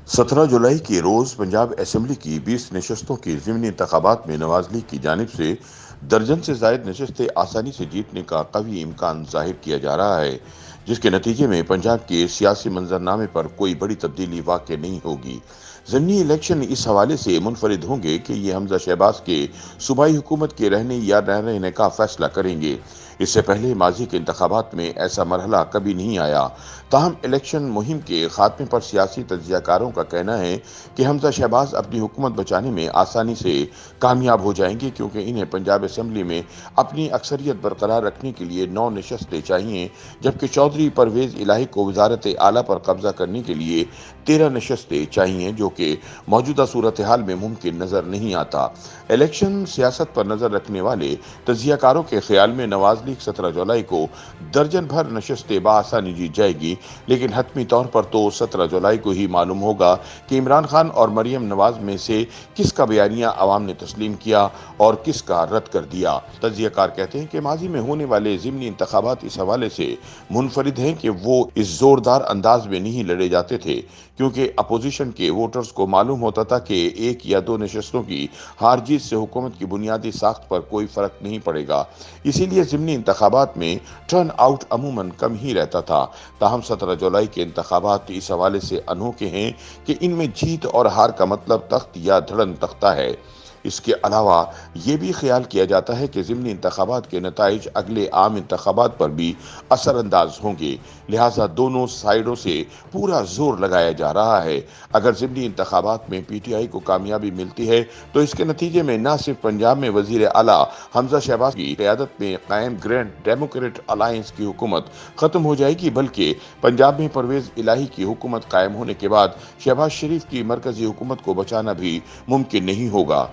17 जुलाई के रोज पंजाब असेंबली की 20 नशस्तों के ज़िमनी इंतखाबात में नवाज लीग की जानिब से दर्जन से जायद नशस्तें आसानी से जीतने का कवी इम्कान जाहिर किया जा रहा है, जिसके नतीजे में पंजाब के सियासी मंजरनामे पर कोई बड़ी तब्दीली वाक़ई नहीं होगी। ज़िमनी इलेक्शन इस हवाले से मुनफरिद होंगे कि ये हमजा शहबाज के सूबाई हुकूमत के रहने या न रहने का फैसला करेंगे। इससे पहले माजी के इंतखाबात में ऐसा मरहला कभी नहीं आया। ताहम इलेक्शन मुहिम के खात्मे पर सियासी तज्जियाकारों का कहना है कि हमजा शहबाज अपनी हुकूमत बचाने में आसानी से कामयाब हो जाएंगे, क्योंकि इन्हें पंजाब असेंबली में अपनी अक्सरियत बरकरार रखने के लिए 9 नशस्तें चाहिए, जबकि चौधरी परवेज इलाही को वजारत आला पर कब्जा करने के लिए 13 नशस्तें चाहिए, जो कि मौजूदा सूरत हाल में मुमकिन नजर नहीं आता। इलेक्शन सियासत पर नजर रखने वाले तज्जियाकारों के ख्याल में नवाज लीग 17 जुलाई को दर्जन भर नशस्तें बआसानी जीत जाएगी, लेकिन हतमी तौर पर तो 17 जुलाई को ही मालूम होगा कि इमरान खान और मरियम नवाज में से किसका बयानिया अवाम ने तस्लीम किया और किसका रद्द कर दिया। तज्जियाकार कहते हैं कि माजी में होने वाले ज़िमनी इंतखाबात इस हवाले से मुनफरिद हैं कि वो इस जोरदार अंदाज में नहीं लड़े जाते थे, क्योंकि अपोजिशन के वोटर्स को मालूम होता था कि 1 या 2 नशस्तों की हार जीत से हुकूमत की बुनियादी साख्त पर कोई फर्क नहीं पड़ेगा। इसीलिए ज़िमनी इंतखाबात में टर्न आउट अमूमन कम ही रहता था। ताहम 17 जुलाई के इंतखाबात इस हवाले से अनोखे हैं कि इनमें जीत और हार का मतलब तख्त या धड़न तख्ता है। इसके अलावा ये भी ख्याल किया जाता है कि ज़िमनी इंतखाबात के नताइज अगले आम इंतखाबात पर भी असरअंदाज होंगे, लिहाजा दोनों साइडों से पूरा जोर लगाया जा रहा है। अगर ज़िमनी इंतखाबात में पीटीआई को कामयाबी मिलती है तो इसके नतीजे में न सिर्फ पंजाब में वजीर आला हमजा शहबाज की क़यादत में कायम ग्रैंड डेमोक्रेट अलायंस की हुकूमत ख़त्म हो जाएगी, बल्कि पंजाब में परवेज इलाही की हुकूमत कायम होने के बाद शहबाज शरीफ की मरकजी हुकूमत को बचाना भी मुमकिन नहीं होगा।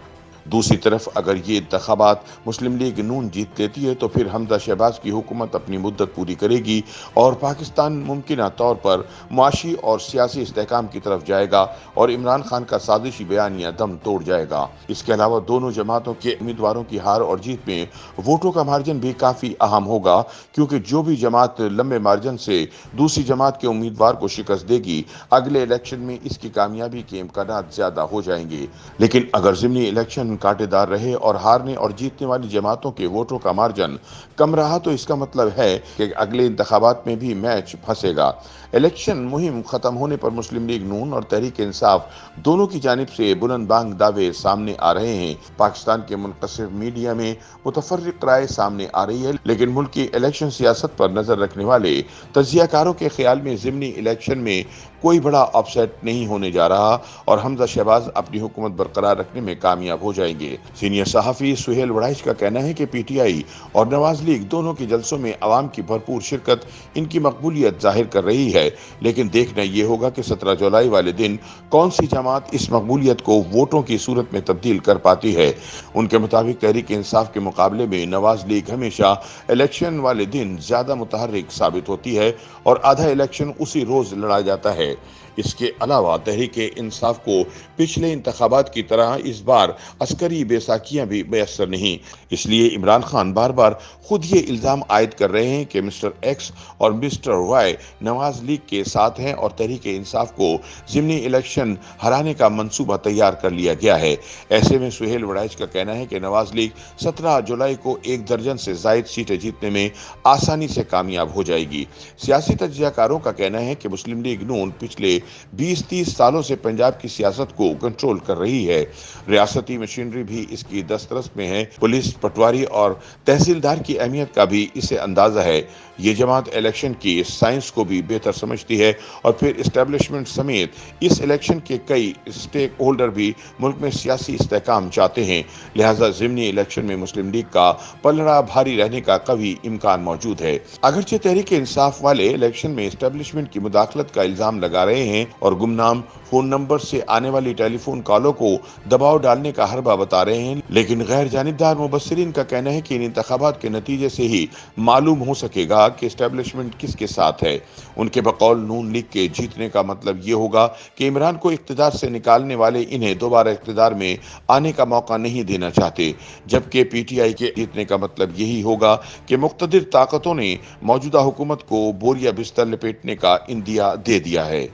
दूसरी तरफ अगर ये इंतखाबात मुस्लिम लीग नून जीत लेती है तो फिर हमजा शहबाज की हुकूमत अपनी मुद्दत पूरी करेगी और पाकिस्तान मुमकिन तौर पर मुआशी और सियासी इस्तेहकाम की तरफ जाएगा और इमरान खान का साजिशी बयानिया दम तोड़ जाएगा। इसके अलावा दोनों जमातों के उम्मीदवारों की हार और जीत में वोटों का मार्जिन भी काफ़ी अहम होगा, क्योंकि जो भी जमात लंबे मार्जिन से दूसरी जमात के उम्मीदवार को शिकस्त देगी, अगले इलेक्शन में इसकी कामयाबी के इम्कानात ज़्यादा हो जाएंगे। लेकिन अगर ज़िमनी इलेक्शन कांटेदार रहे और हारने और जीतने वाली जमातों के वोटों का मार्जिन कम रहा तो इसका मतलब है कि अगले इंतखाबात में भी मैच फंसेगा। इलेक्शन मुहिम खत्म होने पर मुस्लिम लीग नून और तहरीक इंसाफ दोनों की जानिब से बुलंद बांग दावे सामने आ रहे हैं। पाकिस्तान के मुनक़सिर मीडिया में मुतफर्रिक राय सामने आ रही है, लेकिन मुल्क की इलेक्शन सियासत पर नजर रखने वाले तज्जियाकारों के ख्याल में ज़िमनी इलेक्शन में कोई बड़ा अपसेट नहीं होने जा रहा और हमजा शहबाज अपनी हुकूमत बरकरार रखने में कामयाब हो जाएंगे। सीनियर सहाफ़ी सुहेल वड़ाइच का कहना है कि पीटीआई और नवाज लीग दोनों के जलसों में अवाम की भरपूर शिरकत इनकी मकबूलियत जाहिर कर रही है, लेकिन देखना यह होगा कि 17 जुलाई वाले दिन कौन सी जमात इस मकबूलियत को वोटों की सूरत में तब्दील कर पाती है। उनके मुताबिक तहरीक इंसाफ के मुकाबले में नवाज लीग हमेशा इलेक्शन वाले दिन ज्यादा मुतहर्रिक साबित होती है और आधा इलेक्शन उसी रोज लड़ा जाता है। इसके अलावा तहरीक इंसाफ को पिछले इंतखाबात की तरह इस बार अस्करी बेसाखियां भी मैसर नहीं, इसलिए इमरान खान बार बार खुद ये इल्ज़ाम आयद कर रहे हैं कि मिस्टर एक्स और मिस्टर वाई नवाज लीग के साथ हैं और तहरीक इंसाफ को ज़िमनी इलेक्शन हराने का मंसूबा तैयार कर लिया गया है। ऐसे में सुहेल वड़ाइच का कहना है कि नवाज लीग 17 जुलाई को 1 दर्जन से जायद सीटें जीतने में आसानी से कामयाब हो जाएगी। सियासी तज्जियाकारों का कहना है कि मुस्लिम लीग नून पिछले 20-30 सालों से पंजाब की सियासत को कंट्रोल कर रही है। रियासती मशीनरी भी इसकी दस्तरस में है। पुलिस, पटवारी और तहसीलदार की अहमियत का भी इसे अंदाजा है। ये जमात इलेक्शन की साइंस को भी बेहतर समझती है और फिर इस्टेब्लिशमेंट समेत इस इलेक्शन के कई स्टेक होल्डर भी मुल्क में सियासी इस्तेहकाम चाहते हैं। लिहाजा ज़िमनी इलेक्शन में मुस्लिम लीग का पलड़ा भारी रहने का कभी इम्कान मौजूद है। अगरचे तहरीक इंसाफ वाले इलेक्शन में इस्टेब्लिशमेंट की मुदाखलत का इल्जाम लगा रहे हैं और गुमनाम फोन नंबर से आने वाली टेलीफोन कॉलों को दबाव डालने का हरबा बता रहे हैं, लेकिन गैर जानिबदार मुबस्सिरीन का कहना है कि इन इंतखाबात के नतीजे से ही मालूम हो सकेगा कि इस्टेब्लिशमेंट किसके साथ है। उनके बकौल नून लीग के जीतने का मतलब ये होगा कि इमरान को इख्तिदार से निकालने वाले इन्हें दोबारा इख्तिदार में आने का मौका नहीं देना चाहते, जबकि पीटीआई के जीतने का मतलब यही होगा कि मुक़्तदिर ताकतों ने मौजूदा हुकूमत को बोरिया बिस्तर लपेटने का इंदिया दे दिया है।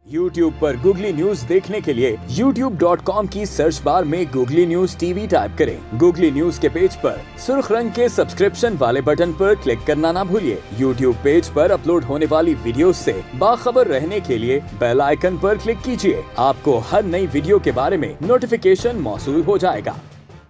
YouTube पर गूगली न्यूज देखने के लिए youtube.com की सर्च बार में गूगली न्यूज टीवी टाइप करें। गूगली न्यूज के पेज पर सुर्ख रंग के सब्सक्रिप्शन वाले बटन पर क्लिक करना ना भूलिए। YouTube पेज पर अपलोड होने वाली वीडियो से बाखबर रहने के लिए बेल आइकन पर क्लिक कीजिए। आपको हर नई वीडियो के बारे में नोटिफिकेशन मौसूल हो जाएगा।